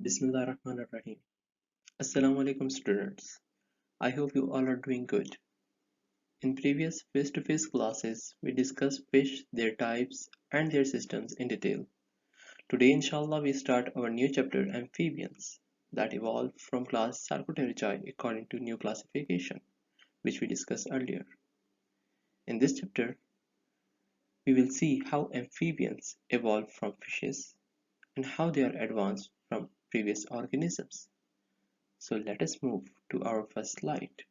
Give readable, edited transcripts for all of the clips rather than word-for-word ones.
Bismillahirrahmanirrahim. Assalamu alaikum students. I hope you all are doing good. In previous face-to-face classes, we discussed fish, their types, and their systems in detail. Today, inshallah, we start our new chapter, amphibians, that evolved from class Sarcoterygidae according to new classification, which we discussed earlier. In this chapter, we will see how amphibians evolved from fishes and how they are advanced from previous organisms. So let us move to our first slide.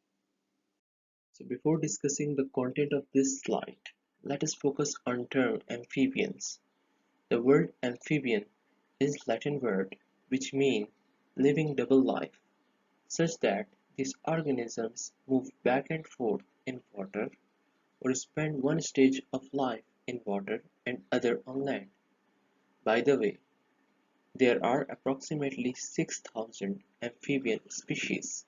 So before discussing the content of this slide, let us focus on term amphibians. The word amphibian is Latin word which means living double life, such that these organisms move back and forth in water or spend one stage of life in water and other on land. By the way, there are approximately 6,000 amphibian species.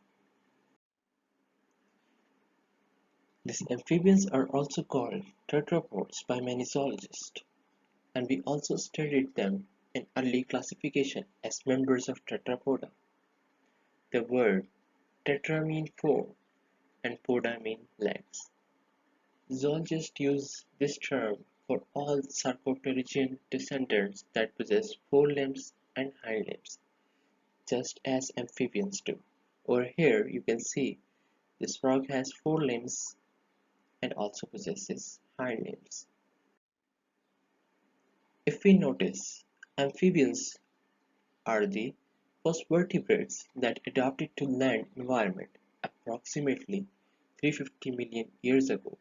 These amphibians are also called tetrapods by many zoologists, and we also studied them in early classification as members of Tetrapoda. The word tetra means four and poda means legs. Zoologists use this term for all Sarcopterygian descendants that possess four limbs and hind limbs, just as amphibians do. Over here you can see this frog has four limbs and also possesses hind limbs. If we notice, amphibians are the first vertebrates that adapted to land environment approximately 350 million years ago.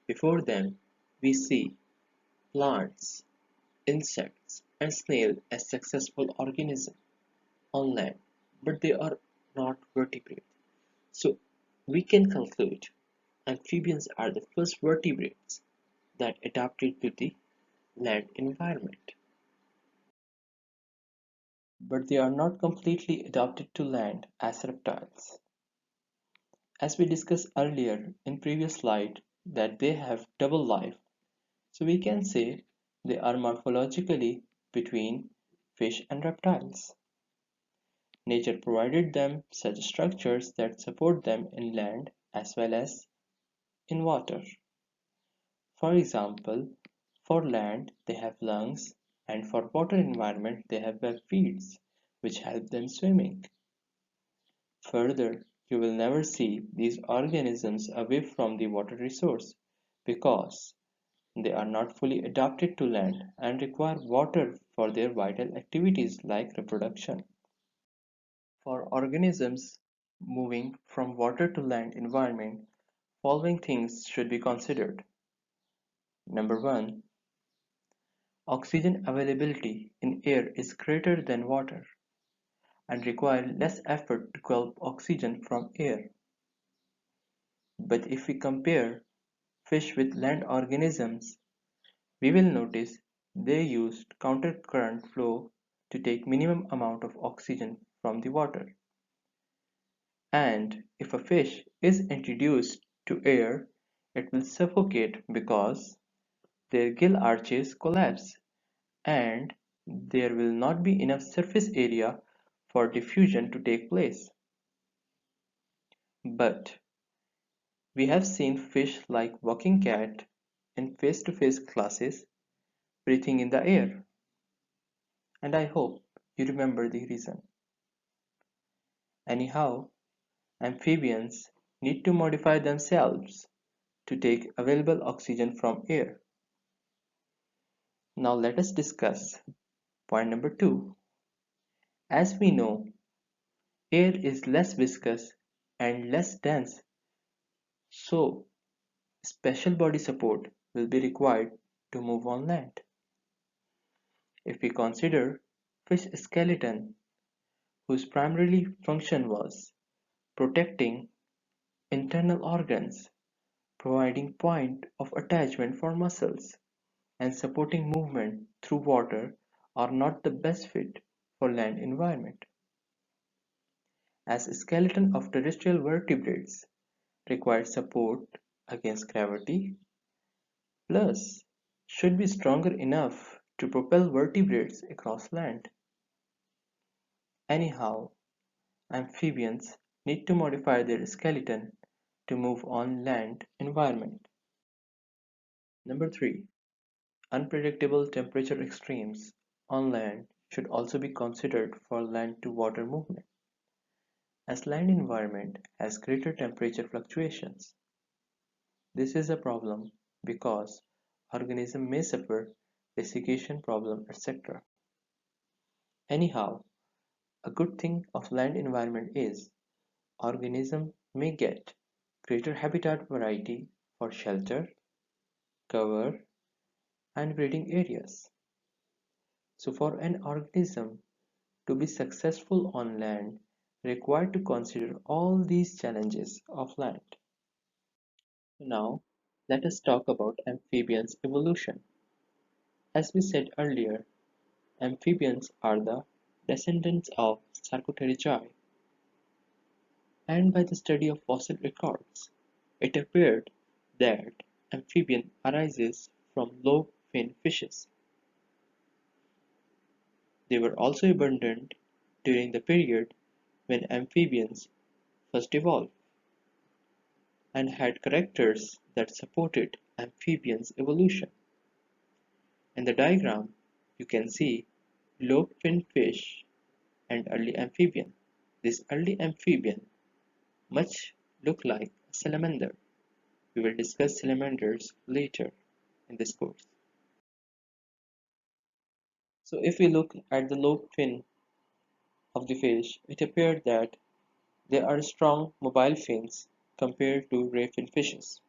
Before them, we see plants, insects, and snails as successful organisms on land, but they are not vertebrates. So we can conclude amphibians are the first vertebrates that adapted to the land environment. But they are not completely adapted to land as reptiles. As we discussed earlier in previous slide that they have double life, so we can say they are morphologically between fish and reptiles. Nature provided them such structures that support them in land as well as in water. For example, for land they have lungs and for water environment they have web feet which help them swimming. Further, you will never see these organisms away from the water resource because they are not fully adapted to land and require water for their vital activities like reproduction. For organisms moving from water to land environment, following things should be considered. Number 1. Oxygen availability in air is greater than water and require less effort to cool oxygen from air. But if we compare fish with land organisms, we will notice they use counter-current flow to take minimum amount of oxygen from the water. And if a fish is introduced to air, it will suffocate because their gill arches collapse and there will not be enough surface area for diffusion to take place. But we have seen fish like walking cat in face-to-face classes breathing in the air, and I hope you remember the reason. Anyhow, amphibians need to modify themselves to take available oxygen from air. Now let us discuss point number 2. As we know, air is less viscous and less dense, so special body support will be required to move on land. If we consider fish skeleton, whose primary function was protecting internal organs, providing point of attachment for muscles, and supporting movement through water are not the best fit for land environment, as skeleton of terrestrial vertebrates require support against gravity, plus should be stronger enough to propel vertebrates across land. Anyhow, amphibians need to modify their skeleton to move on land environment. Number 3. Unpredictable temperature extremes on land should also be considered for land to water movement, as land environment has greater temperature fluctuations. This is a problem because organism may suffer desiccation problem, etc. Anyhow, a good thing of land environment is organism may get greater habitat variety for shelter, cover, and breeding areas. So for an organism to be successful on land required to consider all these challenges of land. Now, let us talk about amphibians' evolution. As we said earlier, amphibians are the descendants of Sarcopterygi, and by the study of fossil records, it appeared that amphibian arises from lobe-finned fishes. They were also abundant during the period when amphibians first evolved, and had characters that supported amphibians' evolution. In the diagram, you can see lobe-finned fish and early amphibian. This early amphibian much look like a salamander. We will discuss salamanders later in this course. So if we look at the lobe fin of the fish, it appeared that they are strong mobile fins compared to ray fin fishes,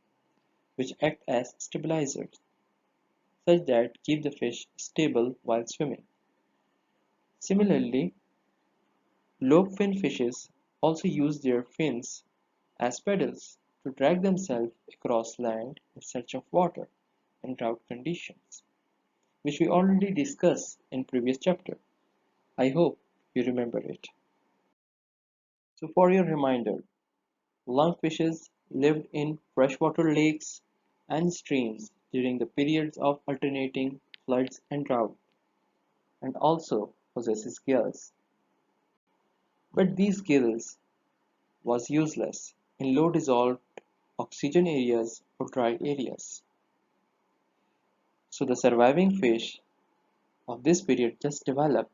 which act as stabilizers, such that keep the fish stable while swimming. Similarly, lobe fin fishes also use their fins as pedals to drag themselves across land in search of water in drought conditions, which we already discussed in previous chapter. I hope you remember it. So for your reminder, lungfishes lived in freshwater lakes and streams during the periods of alternating floods and drought, and also possesses gills. But these gills was useless in low dissolved oxygen areas or dry areas. So the surviving fish of this period just developed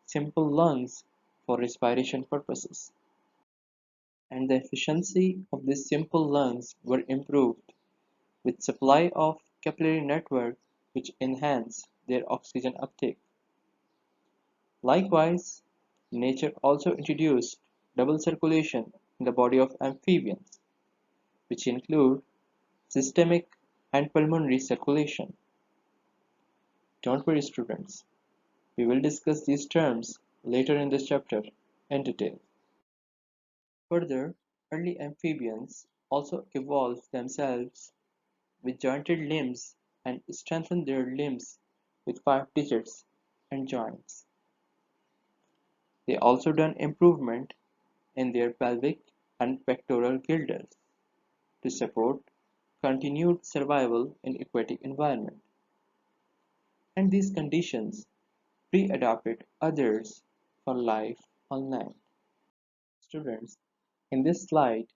simple lungs for respiration purposes, and the efficiency of these simple lungs were improved with supply of capillary network which enhance their oxygen uptake. Likewise, nature also introduced double circulation in the body of amphibians, which include systemic and pulmonary circulation. Don't worry students, we will discuss these terms later in this chapter in detail. Further, early amphibians also evolved themselves with jointed limbs and strengthened their limbs with 5 digits and joints. They also done improvement in their pelvic and pectoral girdles to support continued survival in aquatic environment. And these conditions pre-adapted others for life on land. Students, in this slide,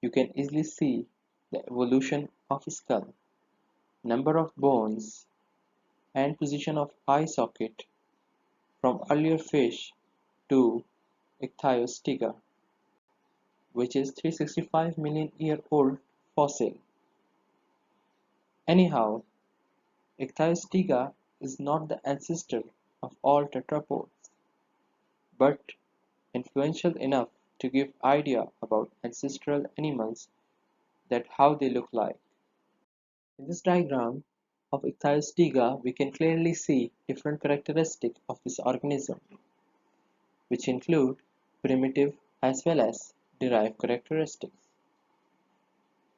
you can easily see the evolution of skull, number of bones, and position of eye socket from earlier fish to Ichthyostega, which is 365 million year old fossil. Anyhow, Ichthyostega is not the ancestor of all tetrapods, but influential enough to give idea about ancestral animals that how they look like. In this diagram of Ichthyostega, we can clearly see different characteristics of this organism, which include primitive as well as derived characteristics.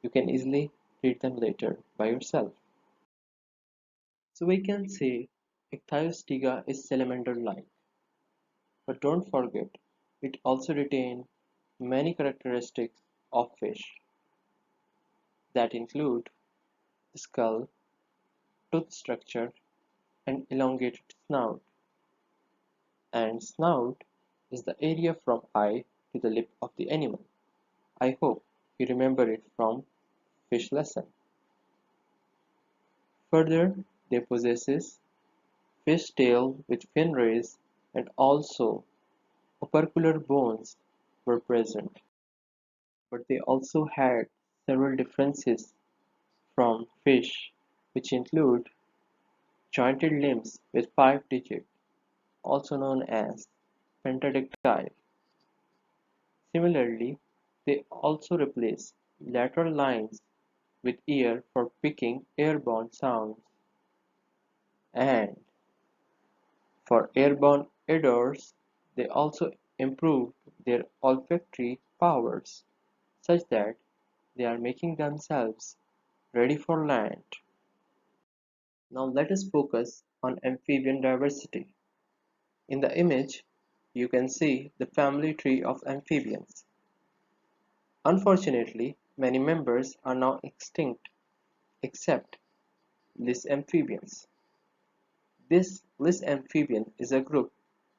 You can easily read them later by yourself. So we can say Ichthyostega is salamander-like, but don't forget it also retains many characteristics of fish that include skull, tooth structure, and elongated snout. And snout is the area from eye to the lip of the animal. I hope you remember it from fish lesson. Further, they possesses fish tail with fin rays and also opercular bones were present, but they also had several differences from fish, which include jointed limbs with 5 digits, also known as pentadactyl. Similarly, they also replace lateral lines with ear for picking airborne sounds, and for airborne odors, they also improved their olfactory powers such that they are making themselves ready for land. Now let us focus on amphibian diversity. In the image, you can see the family tree of amphibians. Unfortunately, many members are now extinct except Lis amphibians. This Lis amphibian is a group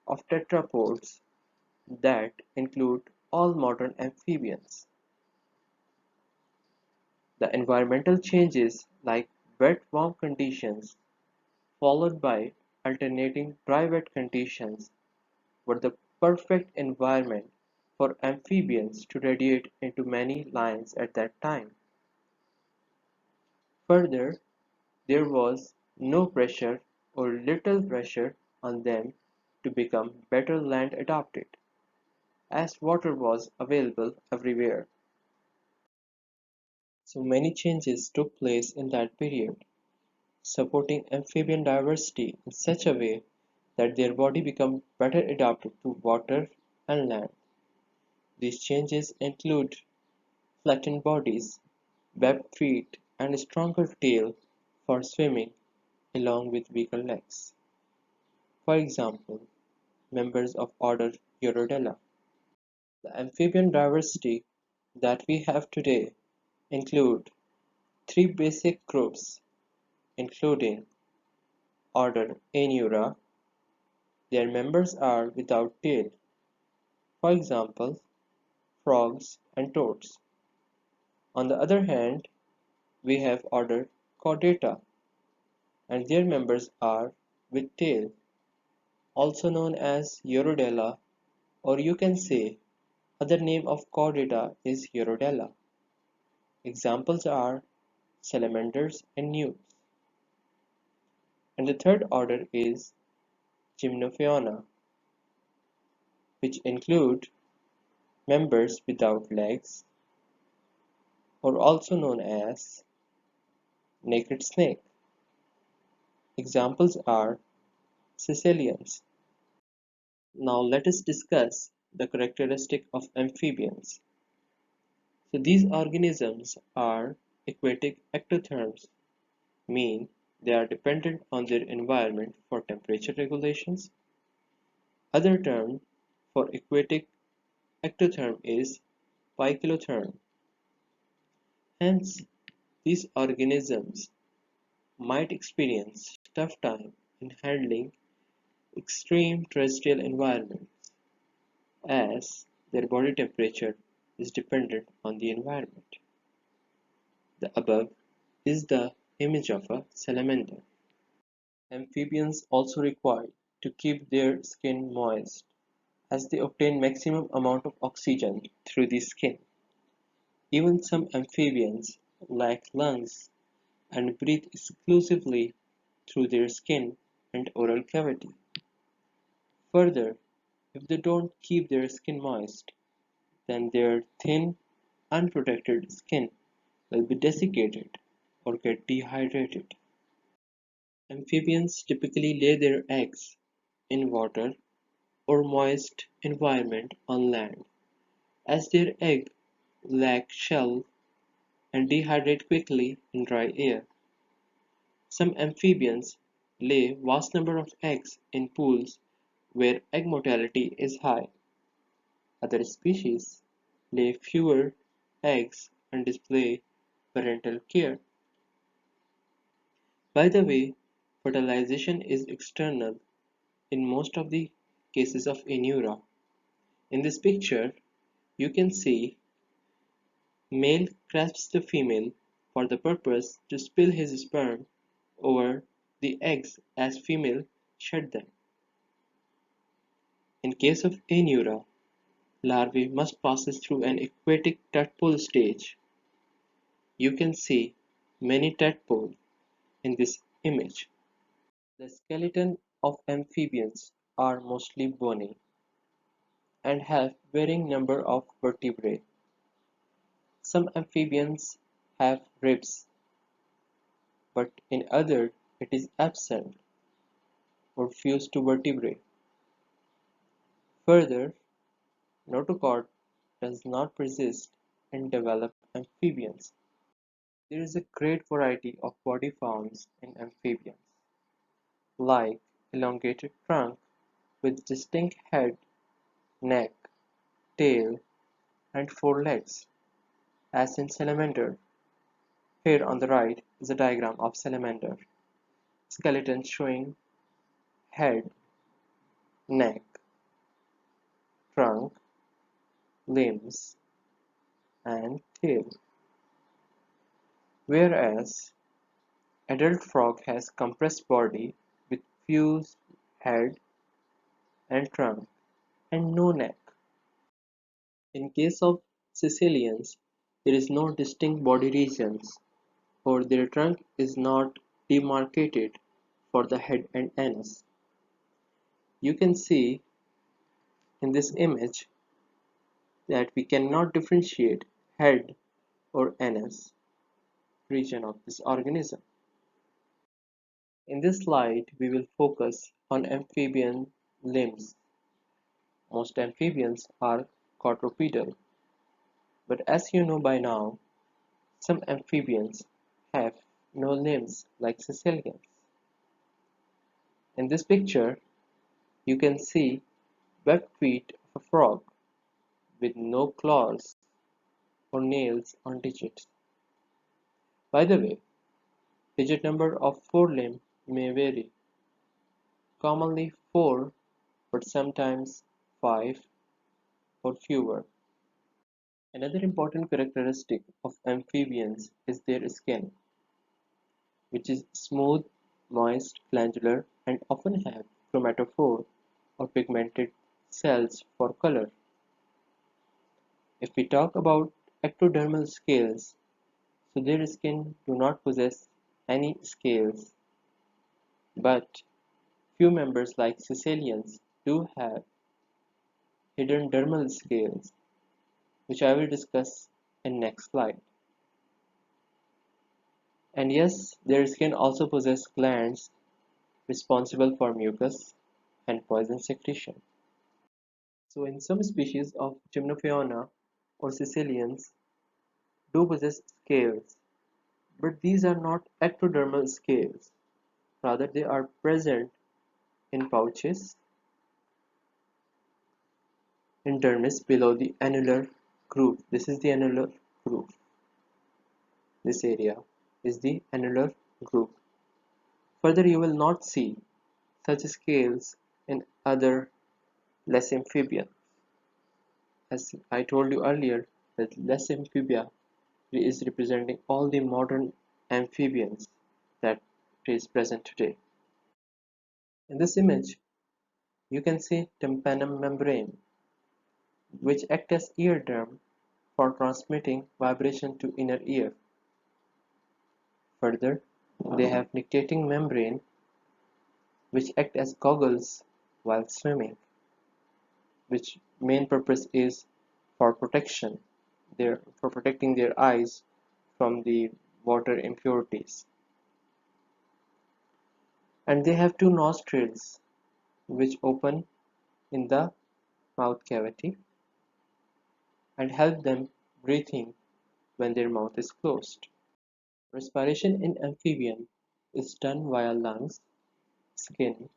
of tetrapods that include all modern amphibians. The environmental changes like wet warm conditions followed by alternating dry wet conditions were the perfect environment for amphibians to radiate into many lines at that time. Further, there was no pressure or little pressure on them to become better land adapted, as water was available everywhere. So many changes took place in that period, supporting amphibian diversity in such a way that their body become better adapted to water and land. These changes include flattened bodies, webbed feet, and a stronger tail for swimming along with weaker legs. For example, members of order Urodela. The amphibian diversity that we have today include three basic groups, including order Aenura. Their members are without tail, for example, frogs and toads. On the other hand, we have order Chordata, and their members are with tail, also known as Urodela, or you can say other name of chordata is Urodela. Examples are salamanders and newts. And the third order is Gymnophauna, which include members without legs, or also known as naked snake. Examples are caecilians. Now let us discuss the characteristic of amphibians. So these organisms are aquatic ectotherms, mean they are dependent on their environment for temperature regulations. Other term for aquatic ectotherm is poikilotherm. Hence, these organisms might experience tough time in handling extreme terrestrial environments as their body temperature is dependent on the environment. The above is the image of a salamander. Amphibians also require to keep their skin moist as they obtain maximum amount of oxygen through the skin. Even some amphibians lack lungs and breathe exclusively through their skin and oral cavity. Further, if they don't keep their skin moist, then their thin, unprotected skin will be desiccated or get dehydrated. Amphibians typically lay their eggs in water or moist environment on land, as their egg lack shell and dehydrate quickly in dry air. Some amphibians lay vast number of eggs in pools where egg mortality is high. Other species lay fewer eggs and display parental care. By the way, fertilization is external in most of the cases of Aenura. In this picture, you can see male grasps the female for the purpose to spill his sperm over the eggs as female shed them. In case of Anura, larvae must pass through an aquatic tadpole stage. You can see many tadpoles in this image. The skeleton of amphibians are mostly bony and have varying number of vertebrae. Some amphibians have ribs, but in others it is absent or fused to vertebrae. Further, notochord does not persist in developed amphibians. There is a great variety of body forms in amphibians, like elongated trunk with distinct head, neck, tail, and forelegs, as in salamander. Here on the right is a diagram of salamander. Skeleton showing head, neck, trunk, limbs, and tail. Whereas adult frog has compressed body with fused head and trunk and no neck. In case of caecilians, there is no distinct body regions, or their trunk is not demarcated for the head and anus. You can see in this image that we cannot differentiate head or anus region of this organism. In this slide, we will focus on amphibian limbs. Most amphibians are quadrupedal, but as you know by now, some amphibians have no limbs like caecilians. In this picture, you can see webbed feet of a frog with no claws or nails on digits. By the way, digit number of forelimb may vary, commonly 4 but sometimes 5 or fewer. Another important characteristic of amphibians is their skin, which is smooth, moist, glandular, and often have chromatophore or pigmented cells for color. If we talk about ectodermal scales, so their skin do not possess any scales, but few members like caecilians do have hidden dermal scales, which I will discuss in next slide. And yes, their skin also possess glands responsible for mucus and poison secretion. So in some species of Gymnophiona or caecilians do possess scales, but these are not ectodermal scales. Rather, they are present in pouches in dermis below the annular groove. This is the annular groove. This area is the annular groove. Further, you will not see such scales in other less amphibians. As I told you earlier, that less amphibia is representing all the modern amphibians that is present today. In this image, you can see tympanum membrane, which act as eardrum for transmitting vibration to inner ear. Further, they have nictitating membrane, which act as goggles while swimming, which main purpose is for protection, for protecting their eyes from the water impurities. And they have two nostrils, which open in the mouth cavity and help them breathing when their mouth is closed. Respiration in amphibian is done via lungs, skin,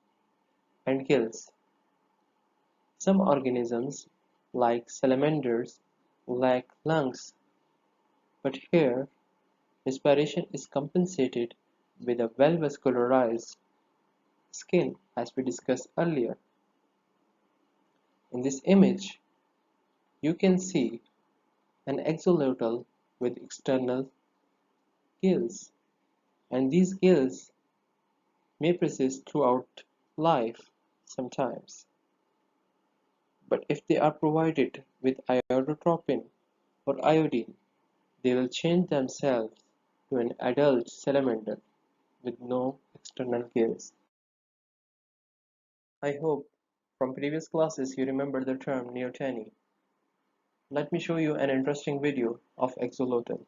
and gills. Some organisms, like salamanders, lack lungs, but here respiration is compensated with a well-vascularized skin, as we discussed earlier. In this image, you can see an axolotl with external gills, and these gills may persist throughout life sometimes. But if they are provided with ionotropin or iodine, they will change themselves to an adult salamander with no external gills. I hope from previous classes you remember the term neoteny. Let me show you an interesting video of axolotl.